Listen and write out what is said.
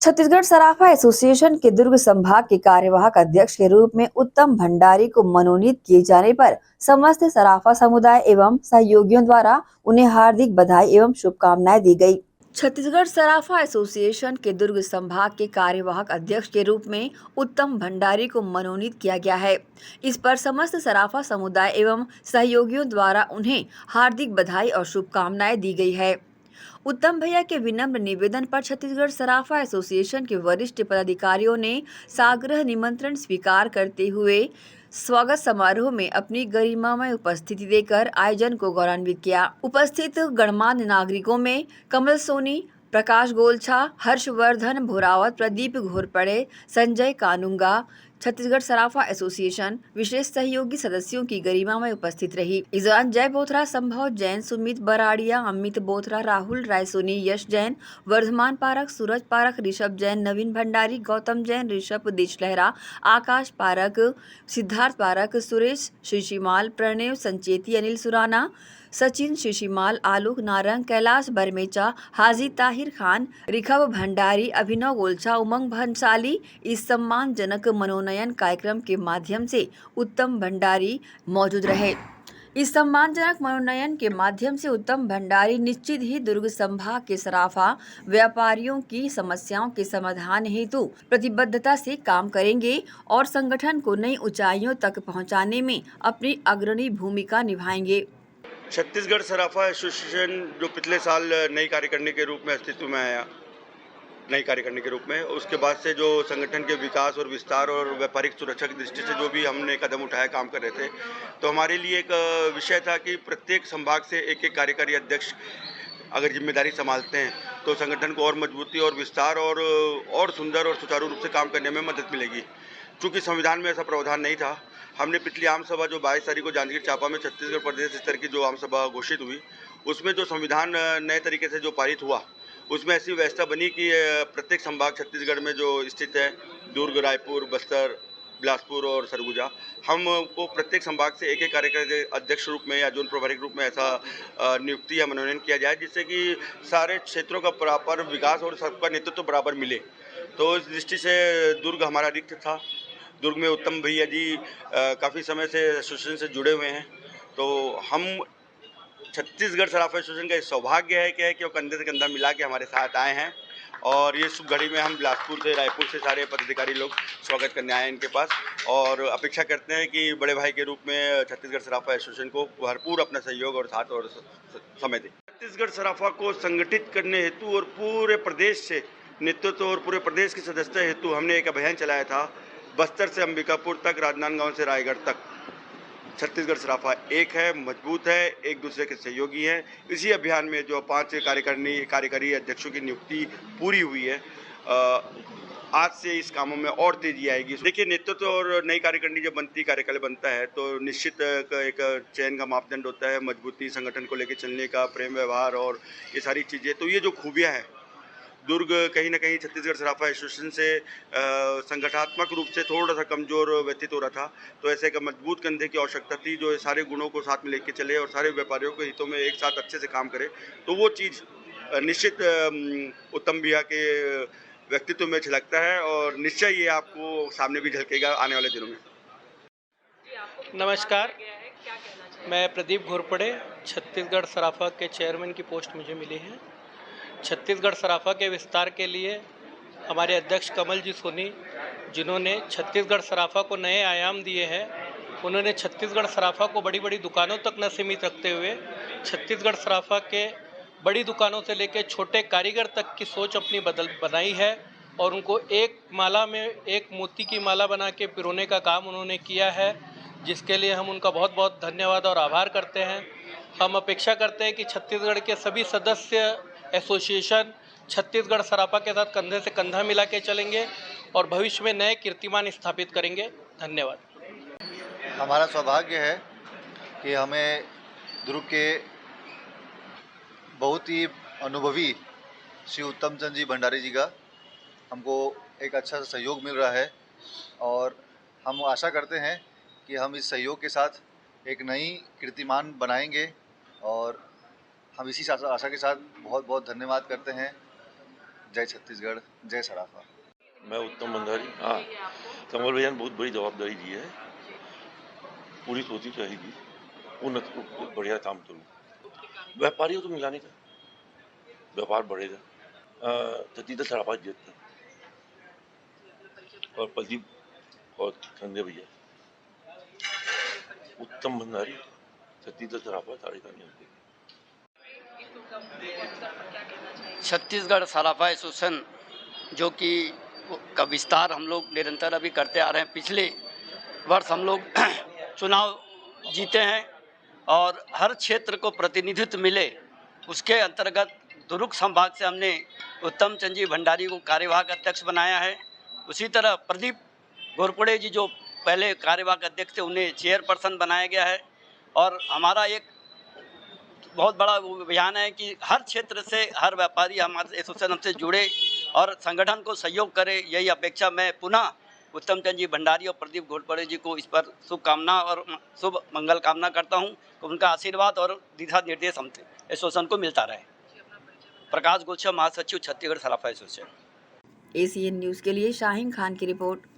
छत्तीसगढ़ सराफा association के दुर्ग संभाग के कार्यवाहक अध्यक्ष के रूप में उत्तम भंडारी को मनोनीत किए जाने पर समस्त सराफा समुदाय एवं सहयोगियों द्वारा उन्हें हार्दिक बधाई एवं शुभकामनाएं दी गई। छत्तीसगढ़ सराफा एसोसिएशन के दुर्ग संभाग के कार्यवाहक अध्यक्ष के रूप में उत्तम भंडारी को मनोनीत किया गया है। इस पर समस्त सराफा समुदाय एवं सहयोगियों द्वारा उन्हें हार्दिक बधाई और शुभकामनाएं दी गई है। उत्तम भैया के विनम्र निवेदन पर छत्तीसगढ़ सराफा एसोसिएशन के वरिष्ठ पदाधिकारियों ने साग्रह निमंत्रण स्वीकार करते हुए स्वागत समारोह में अपनी गरिमामय उपस्थिति देकर आयोजन को गौरवान्वित किया। उपस्थित गणमान्य नागरिकों में कमल सोनी, प्रकाश गोलछा, हर्षवर्धन भोरावत, प्रदीप घोरपड़े, संजय कानूंगा, छत्तीसगढ़ सराफा एसोसिएशन विशेष सहयोगी सदस्यों की गरिमा में उपस्थित रही। इस दौरान जय बोथरा, संभव जैन, सुमित बराड़िया, अमित बोथरा, राहुल रायसोनी, यश जैन, वर्धमान पारक, सूरज पारक, ऋषभ जैन, नवीन भंडारी, गौतम जैन, ऋषभ देश लहरा, आकाश पारक, सिद्धार्थ पारक, सुरेश शिशिमाल, प्रणव संचेती, अनिल सुराना, सचिन शिशिमाल, आलोक नारंग, कैलाश बरमेचा, हाजी ताहिर खान, रिखव भंडारी, अभिनव गोलछा, उमंग भंसाली इस सम्मानजनक मनोनयन कार्यक्रम के माध्यम से उत्तम भंडारी मौजूद रहे। इस सम्मानजनक मनोनयन के माध्यम से उत्तम भंडारी निश्चित ही दुर्ग संभाग के सराफा व्यापारियों की समस्याओं के समाधान हेतु प्रतिबद्धता से काम करेंगे और संगठन को नई ऊंचाइयों तक पहुंचाने में अपनी अग्रणी भूमिका निभाएंगे। छत्तीसगढ़ सराफा एसोसिएशन जो पिछले साल नई कार्यकारिणी के रूप में अस्तित्व में आया, नई कार्यकारिणी के रूप में, उसके बाद से जो संगठन के विकास और विस्तार और व्यापारिक सुरक्षा की दृष्टि से जो भी हमने कदम उठाया, काम कर रहे थे, तो हमारे लिए एक विषय था कि प्रत्येक संभाग से एक एक कार्यकारी अध्यक्ष अगर जिम्मेदारी संभालते हैं तो संगठन को और मजबूती और विस्तार और सुंदर और सुचारू रूप से काम करने में मदद मिलेगी। चूँकि संविधान में ऐसा प्रावधान नहीं था, हमने पिछली आम सभा जो 22 तारीख को जांजगीर चांपा में छत्तीसगढ़ प्रदेश स्तर की जो आम सभा घोषित हुई, उसमें जो संविधान नए तरीके से जो पारित हुआ, उसमें ऐसी व्यवस्था बनी कि प्रत्येक संभाग छत्तीसगढ़ में जो स्थित है, दुर्ग, रायपुर, बस्तर, बिलासपुर और सरगुजा, हमको प्रत्येक संभाग से एक एक कार्यकारी अध्यक्ष रूप में या जोन प्रभारी के रूप में ऐसा नियुक्ति या मनोनयन किया जाए, जिससे कि सारे क्षेत्रों का बराबर विकास और सबका नेतृत्व बराबर मिले। तो इस दृष्टि से दुर्ग हमारा रिक्त था। दुर्ग में उत्तम भैया जी काफ़ी समय से एसोसिएशन से जुड़े हुए हैं, तो हम छत्तीसगढ़ सराफा एसोसिएशन का सौभाग्य है कि वो कंधे से कंधा मिला के हमारे साथ आए हैं और ये शुभ घड़ी में हम बिलासपुर से, रायपुर से सारे पदाधिकारी लोग स्वागत करने आए हैं इनके पास और अपेक्षा करते हैं कि बड़े भाई के रूप में छत्तीसगढ़ सराफा एसोसिएशन को भरपूर अपना सहयोग और साथ और समय दें। छत्तीसगढ़ सराफा को संगठित करने हेतु और पूरे प्रदेश से नेतृत्व और पूरे प्रदेश की सदस्यता हेतु हमने एक अभियान चलाया था। बस्तर से अंबिकापुर तक, राजनांदगांव से रायगढ़ तक छत्तीसगढ़ सराफा एक है, मजबूत है, एक दूसरे के सहयोगी हैं। इसी अभियान में जो 5 कार्यकारी अध्यक्षों की नियुक्ति पूरी हुई है, आज से इस कामों में और तेजी आएगी। देखिए, नेतृत्व और नई कार्यकारिणी जब बनती, कार्यकाल बनता है तो निश्चित एक चयन का मापदंड होता है, मजबूती, संगठन को लेकर चलने का, प्रेम व्यवहार और ये सारी चीज़ें। तो ये जो खूबियाँ हैं, दुर्ग कहीं ना कहीं छत्तीसगढ़ सराफा एसोसिएशन से संगठनात्मक रूप से थोड़ा सा कमजोर व्यतीत हो रहा था, तो ऐसे एक मजबूत कंधे की आवश्यकता थी जो सारे गुणों को साथ में लेके चले और सारे व्यापारियों के हितों में एक साथ अच्छे से काम करे। तो वो चीज़ निश्चित उत्तम भैया के व्यक्तित्व में झलकता है और निश्चय ये आपको सामने भी झलकेगा आने वाले दिनों में। नमस्कार, मैं प्रदीप घोरपड़े, छत्तीसगढ़ सराफा के चेयरमैन की पोस्ट मुझे मिली है। छत्तीसगढ़ सराफा के विस्तार के लिए हमारे अध्यक्ष कमल जी सोनी, जिन्होंने छत्तीसगढ़ सराफा को नए आयाम दिए हैं, उन्होंने छत्तीसगढ़ सराफा को बड़ी बड़ी दुकानों तक न सीमित रखते हुए छत्तीसगढ़ सराफा के बड़ी दुकानों से लेकर छोटे कारीगर तक की सोच अपनी बनाई है और उनको एक माला में एक मोती की माला बना के पिरोने का काम उन्होंने किया है, जिसके लिए हम उनका बहुत बहुत धन्यवाद और आभार करते हैं। हम अपेक्षा करते हैं कि छत्तीसगढ़ के सभी सदस्य एसोसिएशन छत्तीसगढ़ सराफा के साथ कंधे से कंधा मिला के चलेंगे और भविष्य में नए कीर्तिमान स्थापित करेंगे। धन्यवाद। हमारा सौभाग्य है कि हमें दुर्ग के बहुत ही अनुभवी श्री उत्तम चंद जी भंडारी जी का हमको एक अच्छा सहयोग मिल रहा है और हम आशा करते हैं कि हम इस सहयोग के साथ एक नई कीर्तिमान बनाएंगे और हम इसी आशा के साथ बहुत बहुत धन्यवाद करते हैं जय छत्तीसगढ़, जय सराफा। मैं उत्तम भंडारी। हाँ, कमल भैया ने बहुत बड़ी जवाबदारी दी है, पूरी सोची रहेगी, उन्नत बढ़िया काम करूँ। व्यापारियों को मिलाने का, व्यापार बढ़ेगा, छत्तीसगढ़ सराफा जीतता और प्रदीप और संजय भैया, उत्तम भंडारी, छत्तीसगढ़ सराफा सारे का नियम देगी। छत्तीसगढ़ सराफा एसोसिएशन जो कि का विस्तार हम लोग निरंतर अभी करते आ रहे हैं। पिछले वर्ष हम लोग चुनाव जीते हैं और हर क्षेत्र को प्रतिनिधित्व मिले, उसके अंतर्गत दुर्ग संभाग से हमने उत्तम चंद जी भंडारी को कार्यवाहक अध्यक्ष बनाया है। उसी तरह प्रदीप घोरपड़े जी जो पहले कार्यवाहक अध्यक्ष थे उन्हें चेयरपर्सन बनाया गया है। और हमारा एक बहुत बड़ा अभियान है कि हर क्षेत्र से हर व्यापारी हमारे एसोसिएशन हमसे जुड़े और संगठन को सहयोग करे। यही अपेक्षा मैं पुनः उत्तम चंद जी भंडारी और प्रदीप घोरपड़े जी को इस पर शुभकामना और शुभ मंगल कामना करता हूं कि उनका आशीर्वाद और दिशा निर्देश हमसे एसोसिएशन को मिलता रहे। प्रकाश गुलशन, महासचिव, छत्तीसगढ़ सराफा एसोसिएशन। एसीएन न्यूज़ के लिए शाहीन खान की रिपोर्ट।